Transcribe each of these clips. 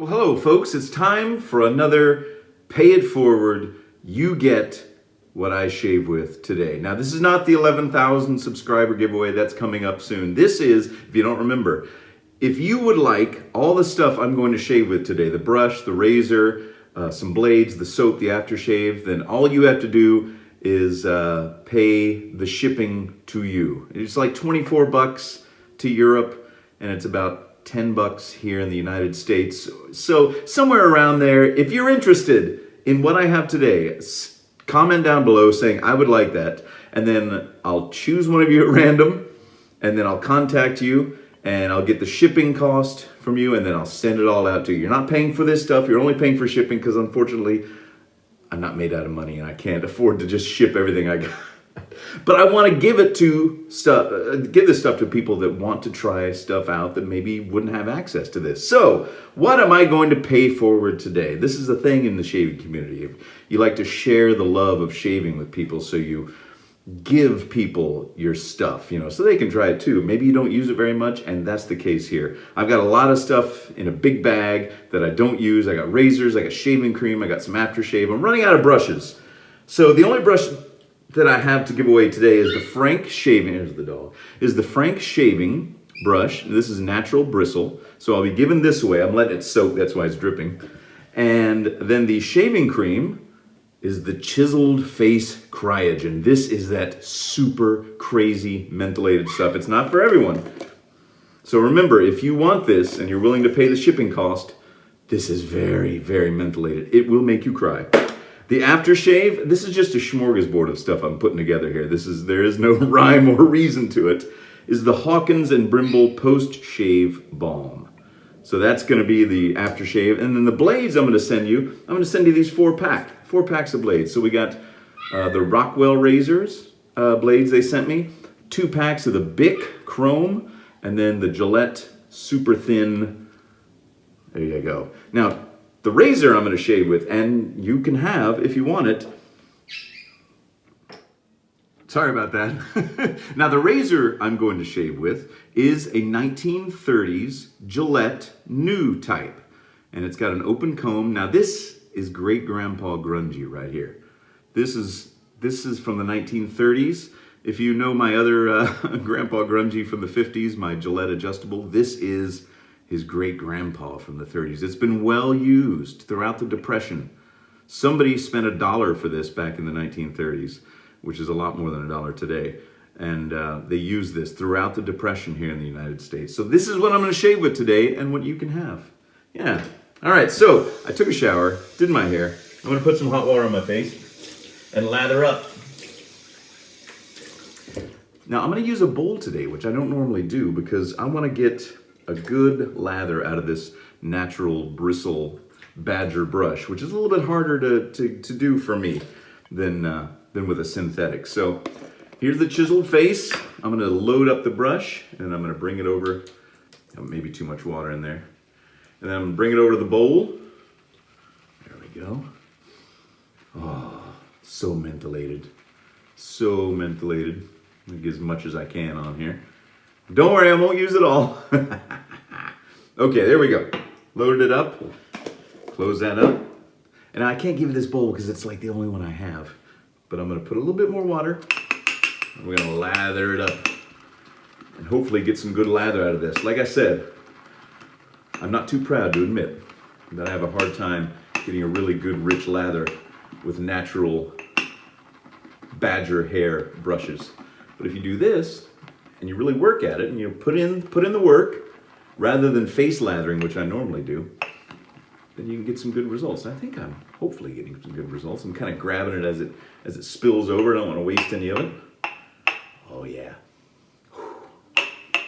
Well, hello, folks. It's time for another Pay It Forward. You get what I shave with today. Now, this is not the 11,000 subscriber giveaway that's coming up soon. This is, if you don't remember, if you would like all the stuff I'm going to shave with today, the brush, the razor, some blades, the soap, the aftershave, then all you have to do is pay the shipping to you. It's like 24 bucks to Europe, and it's about 10 bucks here in the United States. So somewhere around there, if you're interested in what I have today, comment down below saying I would like that, and then I'll choose one of you at random, and then I'll contact you, and I'll get the shipping cost from you, and then I'll send it all out to you. You're not paying for this stuff, you're only paying for shipping, because unfortunately, I'm not made out of money, and I can't afford to just ship everything I got. But I want to give this stuff to people that want to try stuff out that maybe wouldn't have access to this. So, what am I going to pay forward today? This is a thing in the shaving community. You like to share the love of shaving with people, so you give people your stuff, so they can try it too. Maybe you don't use it very much, and that's the case here. I've got a lot of stuff in a big bag that I don't use. I got razors, I got shaving cream, I got some aftershave. I'm running out of brushes. So the only brush that I have to give away today is the Frank Shaving, here's the dog, is the Frank Shaving brush. This is natural bristle, so I'll be giving this away. I'm letting it soak, that's why it's dripping. And then the shaving cream is the Chiseled Face Cryogen. This is that super crazy mentholated stuff. It's not for everyone. So remember, if you want this and you're willing to pay the shipping cost, this is very, very mentholated. It will make you cry. The aftershave, this is just a smorgasbord of stuff I'm putting together here. There is no rhyme or reason to it, is the Hawkins and Brimble Post-Shave Balm. So that's going to be the aftershave. And then the blades I'm going to send you these 4 packs of blades. So we got the Rockwell razors blades they sent me, 2 packs of the Bic Chrome, and then the Gillette Super Thin. There you go. Now, the razor I'm going to shave with, and you can have, if you want it. Sorry about that. Now, the razor I'm going to shave with is a 1930s Gillette new type. And it's got an open comb. Now, this is Great Grandpa Grungy right here. This is from the 1930s. If you know my other Grandpa Grungy from the 50s, my Gillette adjustable, this is his great-grandpa from the 30s. It's been well used throughout the Depression. Somebody spent $1 for this back in the 1930s, which is a lot more than $1 today. And they used this throughout the Depression here in the United States. So this is what I'm going to shave with today and what you can have. Yeah. All right, so I took a shower, did my hair. I'm going to put some hot water on my face and lather up. Now, I'm going to use a bowl today, which I don't normally do, because I want to get a good lather out of this natural bristle badger brush, which is a little bit harder to do for me than with a synthetic. So here's the chiseled face. I'm going to load up the brush, and I'm going to bring it over. Maybe too much water in there. And then I'm going to bring it over to the bowl. There we go. Oh, so mentholated. So mentholated. I'll get as much as I can on here. Don't worry, I won't use it all. Okay, there we go. Loaded it up. Close that up. And I can't give you this bowl because it's like the only one I have. But I'm going to put a little bit more water. And we're going to lather it up. And hopefully get some good lather out of this. Like I said, I'm not too proud to admit that I have a hard time getting a really good rich lather with natural badger hair brushes. But if you do this, and you really work at it, and you put in the work, rather than face lathering, which I normally do, then you can get some good results. I think I'm hopefully getting some good results. I'm kind of grabbing it as it spills over. I don't want to waste any of it. Oh yeah.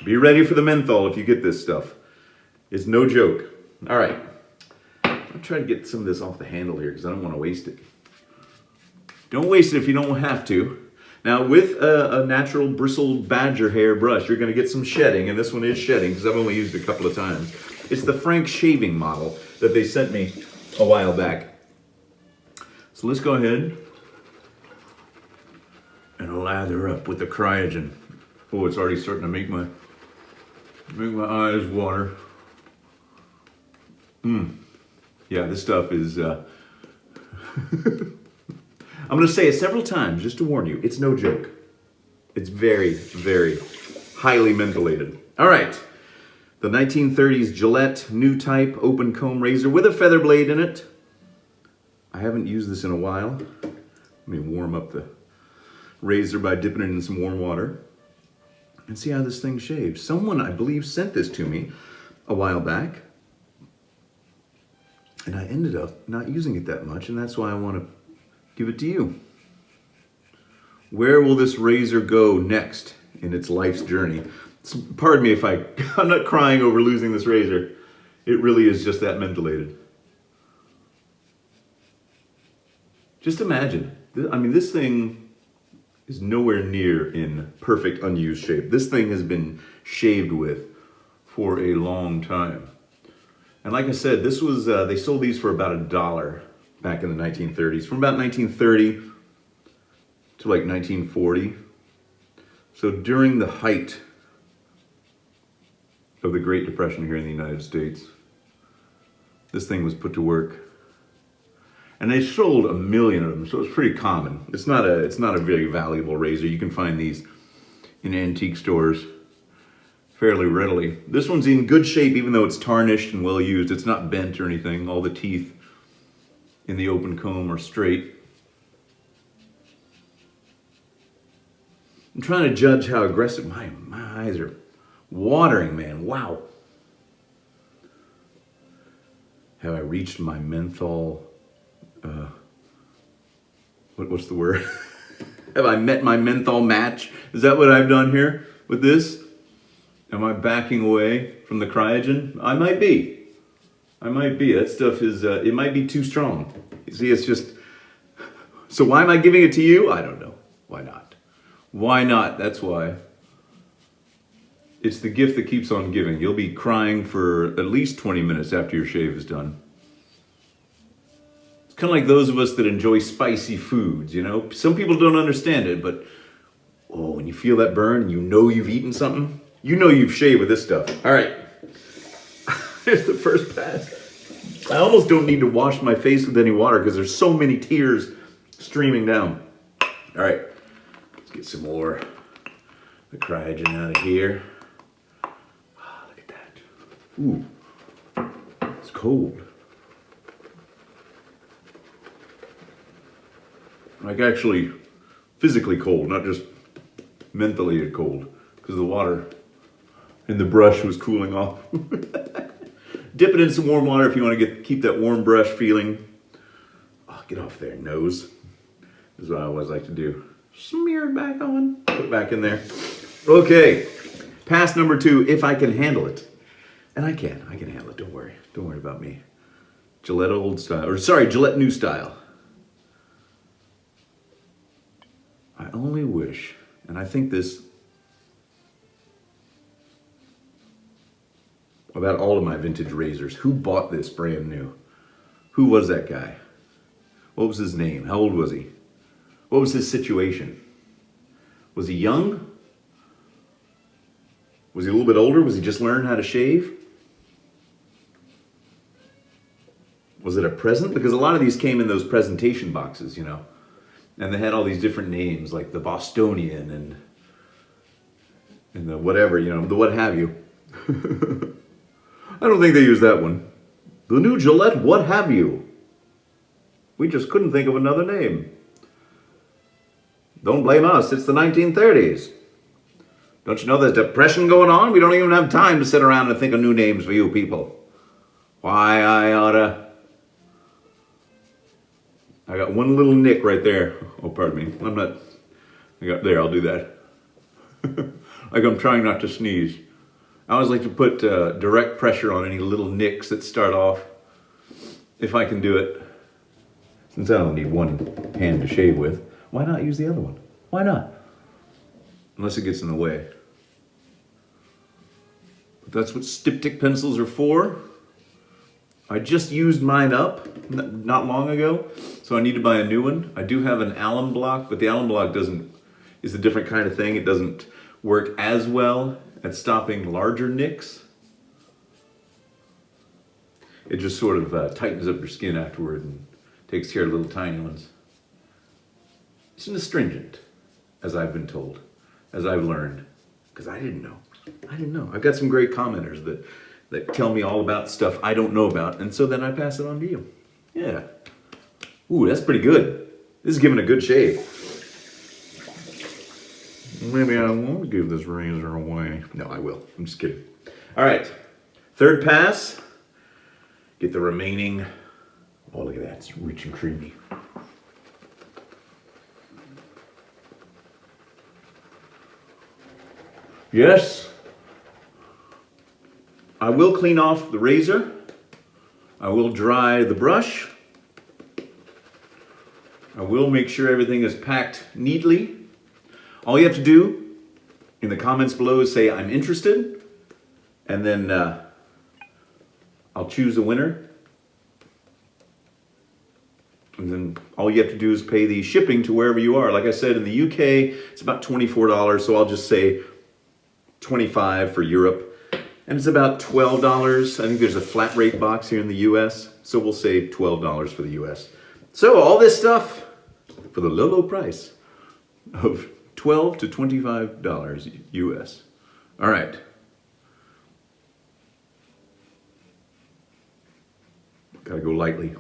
Be ready for the menthol if you get this stuff. It's no joke. All right. I'm trying to get some of this off the handle here because I don't want to waste it. Don't waste it if you don't have to. Now, with a natural bristled badger hair brush, you're going to get some shedding, and this one is shedding because I've only used it a couple of times. It's the Frank Shaving model that they sent me a while back. So let's go ahead and lather up with the cryogen. Oh, it's already starting to make my eyes water. Yeah, this stuff is, I'm going to say it several times just to warn you. It's no joke. It's very, very highly mentholated. All right. The 1930s Gillette new type open comb razor with a feather blade in it. I haven't used this in a while. Let me warm up the razor by dipping it in some warm water and see how this thing shaves. Someone, I believe, sent this to me a while back, and I ended up not using it that much, and that's why I want to give it to you. Where will this razor go next in its life's journey? Pardon me if I'm not crying over losing this razor. It really is just that mentholated. Just imagine, I mean, this thing is nowhere near in perfect unused shape. This thing has been shaved with for a long time. And like I said, this was, they sold these for about $1 back in the 1930s. From about 1930 to like 1940. So during the height of the Great Depression here in the United States, this thing was put to work. And they sold 1 million of them, so it's pretty common. It's not a very valuable razor. You can find these in antique stores fairly readily. This one's in good shape, even though it's tarnished and well used. It's not bent or anything. All the teeth in the open comb are straight. I'm trying to judge how aggressive, my eyes are watering, man, wow. Have I reached my menthol, what's the word? Have I met my menthol match? Is that what I've done here with this? Am I backing away from the cryogen? I might be. That stuff is, it might be too strong. You see, it's just, so why am I giving it to you? I don't know. Why not? Why not? That's why. It's the gift that keeps on giving. You'll be crying for at least 20 minutes after your shave is done. It's kind of like those of us that enjoy spicy foods, you know? Some people don't understand it, but oh, when you feel that burn and you know you've eaten something, you know you've shaved with this stuff. All right. Here's the first pass. I almost don't need to wash my face with any water because there's so many tears streaming down. All right. Let's get some more of the cryogen out of here. Oh, look at that. Ooh. It's cold. Like actually physically cold, not just mentally cold, because the water in the brush was cooling off. Dip it in some warm water if you want to keep that warm brush feeling. Oh, get off there, nose. This is what I always like to do. Smear it back on, put it back in there. Okay, pass number 2, if I can handle it. And I can handle it, don't worry. Don't worry about me. Gillette old style, or sorry, Gillette new style. I only wish, and I think this about all of my vintage razors. Who bought this brand new? Who was that guy? What was his name? How old was he? What was his situation? Was he young? Was he a little bit older? Was he just learning how to shave? Was it a present? Because a lot of these came in those presentation boxes, you know. And they had all these different names, like the Bostonian and the whatever, you know, the what have you. I don't think they used that one. The new Gillette what have you. We just couldn't think of another name. Don't blame us, it's the 1930s. Don't you know there's depression going on? We don't even have time to sit around and think of new names for you people. Why, I got one little nick right there. Oh, pardon me. There, I'll do that. Like I'm trying not to sneeze. I always like to put direct pressure on any little nicks that start off, if I can do it. Since I only need one hand to shave with, why not use the other one? Why not? Unless it gets in the way. But that's what styptic pencils are for. I just used mine up not long ago, so I need to buy a new one. I do have an alum block, but the alum block is a different kind of thing. It doesn't work as well at stopping larger nicks. It just sort of tightens up your skin afterward and takes care of little tiny ones. It's an astringent, as I've been told, as I've learned, because I didn't know. I've got some great commenters that tell me all about stuff I don't know about, and so then I pass it on to you. Yeah. Ooh, that's pretty good. This is giving a good shave. Maybe I won't give this razor away. No, I will. I'm just kidding. All right. Third pass. Get the remaining. Oh, look at that. It's rich and creamy. Yes. I will clean off the razor. I will dry the brush. I will make sure everything is packed neatly. All you have to do in the comments below is say, I'm interested. And then I'll choose a winner. And then all you have to do is pay the shipping to wherever you are. Like I said, in the UK, it's about $24. So I'll just say $25 for Europe. And it's about $12. I think there's a flat rate box here in the US. So we'll say $12 for the US. So all this stuff for the low, low price of $12 to $25 US. All right. Gotta go lightly.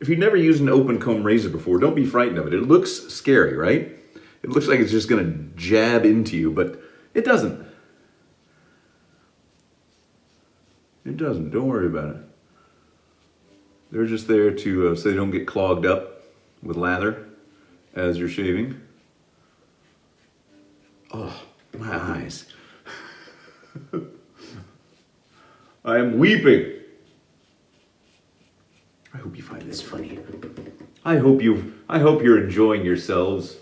If you've never used an open comb razor before, don't be frightened of it. It looks scary, right? It looks like it's just gonna jab into you, but it doesn't. It doesn't, don't worry about it. They're just there to so they don't get clogged up with lather as you're shaving. Oh, my eyes. I am weeping. I hope you find this funny. I hope you're enjoying yourselves.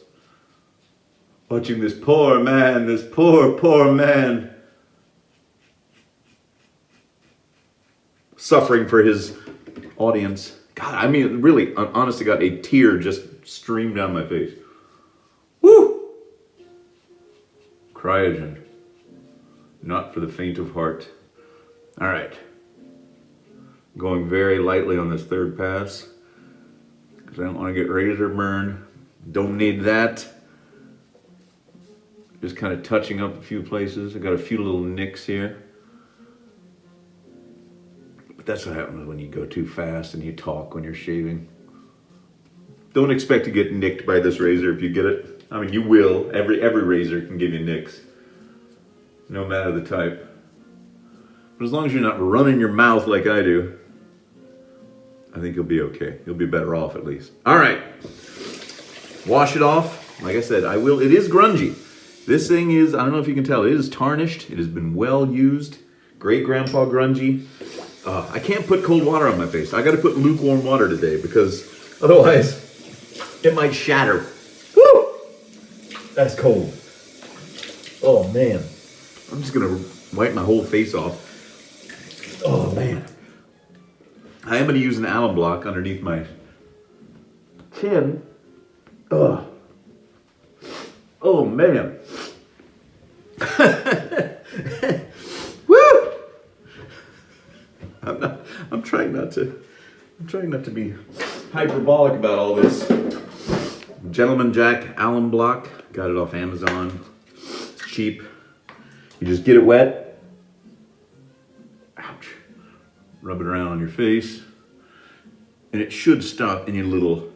Watching this poor man, this poor man. Suffering for his audience. God, I mean, really, honest to God, a tear just streamed down my face. Woo! Cryogen. Not for the faint of heart. All right. Going very lightly on this third pass because I don't want to get razor burn. Don't need that. Just kind of touching up a few places. I got a few little nicks here. But that's what happens when you go too fast and you talk when you're shaving. Don't expect to get nicked by this razor if you get it. I mean, you will. Every razor can give you nicks, no matter the type. But as long as you're not running your mouth like I do, I think you'll be okay. You'll be better off at least. All right. Wash it off. Like I said, I will. It is grungy. This thing is, I don't know if you can tell, it is tarnished. It has been well used. Great grandpa grungy. I can't put cold water on my face. I got to put lukewarm water today because otherwise it might shatter. Woo! That's cold. Oh man. I'm just going to wipe my whole face off. Oh man. I am going to use an alum block underneath my chin. Ugh. Oh man. Woo! I'm trying not to be hyperbolic about all this. Gentleman Jack alum block. Got it off Amazon. It's cheap. You just get it wet. Ouch. Rub it around on your face. And it should stop any little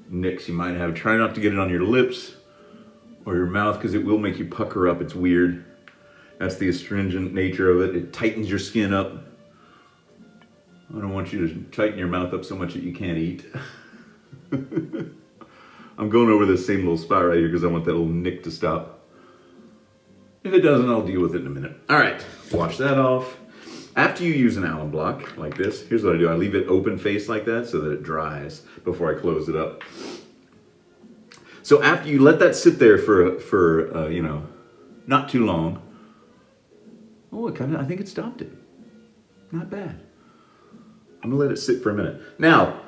nicks you might have. Try not to get it on your lips or your mouth because it will make you pucker up. It's weird. That's the astringent nature of it. It tightens your skin up. I don't want you to tighten your mouth up so much that you can't eat. I'm going over this same little spot right here because I want that little nick to stop. If it doesn't, I'll deal with it in a minute. All right, wash that off. After you use an alum block like this, here's what I do. I leave it open face like that so that it dries before I close it up. So after you let that sit there for you know, not too long. Oh, I think it stopped it. Not bad. I'm gonna let it sit for a minute. Now,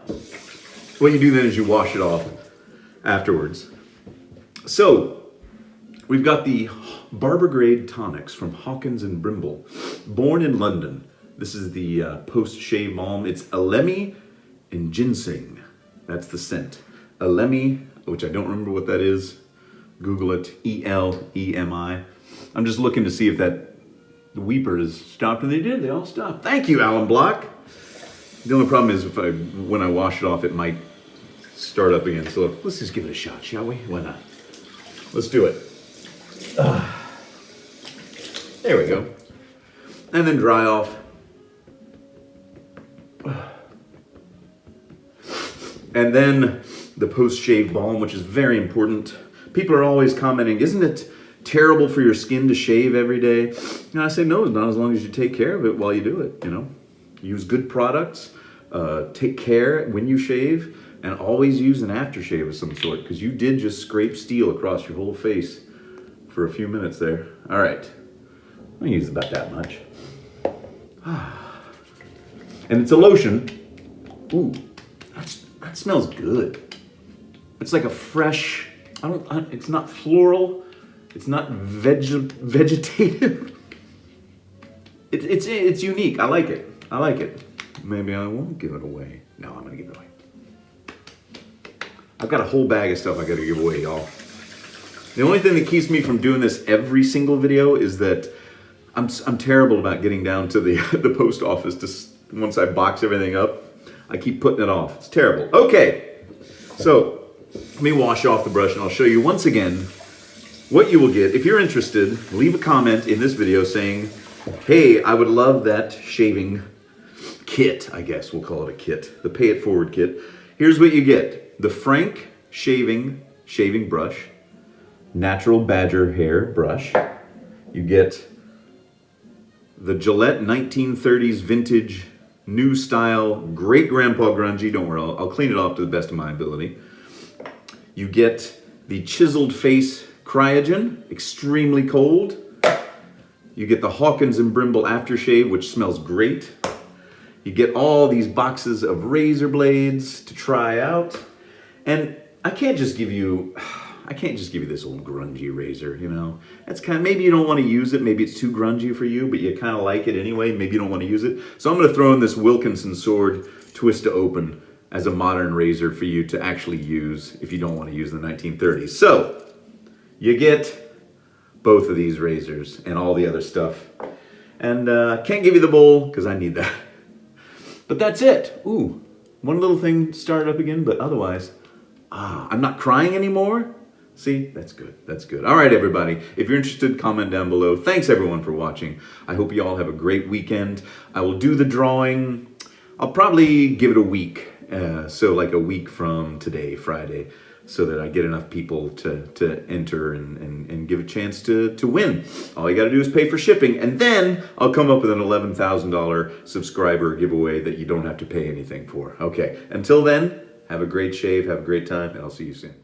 what you do then is you wash it off afterwards. So we've got the Barber Grade Tonics from Hawkins and Brimble. Born in London. This is the post-shave balm. It's Elemi and ginseng. That's the scent. Elemi, which I don't remember what that is. Google it. E-L-E-M-I. I'm just looking to see if the weeper has stopped, and they did. They all stopped. Thank you, Alan Block. The only problem is when I wash it off, it might start up again. So let's just give it a shot, shall we? Why not? Let's do it. There we go. And then dry off. And then the post-shave balm, which is very important. People are always commenting, isn't it terrible for your skin to shave every day? And I say, no, not as long as you take care of it while you do it, you know. Use good products, take care when you shave, and always use an aftershave of some sort, because you did just scrape steel across your whole face for a few minutes there. All right, I use about that much. And it's a lotion. Ooh, that smells good. It's like a fresh, it's not floral, it's not vegetative. It's unique. I like it. I like it. Maybe I won't give it away. No, I'm gonna give it away. I've got a whole bag of stuff I gotta give away, y'all. The only thing that keeps me from doing this every single video is that I'm terrible about getting down to the post office once I box everything up. I keep putting it off. It's terrible. Okay, so let me wash off the brush and I'll show you once again what you will get. If you're interested, leave a comment in this video saying, hey, I would love that shaving kit, I guess we'll call it a kit, the Pay It Forward kit. Here's what you get. The Frank shaving brush, natural badger hair brush. You get the Gillette 1930s vintage, new style, great grandpa grungy. Don't worry, I'll clean it off to the best of my ability. You get the chiseled face cryogen, extremely cold. You get the Hawkins and Brimble aftershave, which smells great. You get all these boxes of razor blades to try out. And I can't just give you this old grungy razor, you know. That's maybe you don't want to use it, maybe it's too grungy for you, but you kind of like it anyway, maybe you don't want to use it. So I'm going to throw in this Wilkinson Sword Twist to Open as a modern razor for you to actually use if you don't want to use the 1930s. So you get both of these razors and all the other stuff. And can't give you the bowl because I need that. But that's it. Ooh, one little thing started up again, but otherwise, I'm not crying anymore. See, that's good. That's good. All right, everybody. If you're interested, comment down below. Thanks, everyone, for watching. I hope you all have a great weekend. I will do the drawing. I'll probably give it a week. So like a week from today, Friday, so that I get enough people to enter and give a chance to win. All you got to do is pay for shipping, and then I'll come up with an $11,000 subscriber giveaway that you don't have to pay anything for. Okay, until then, have a great shave, have a great time, and I'll see you soon.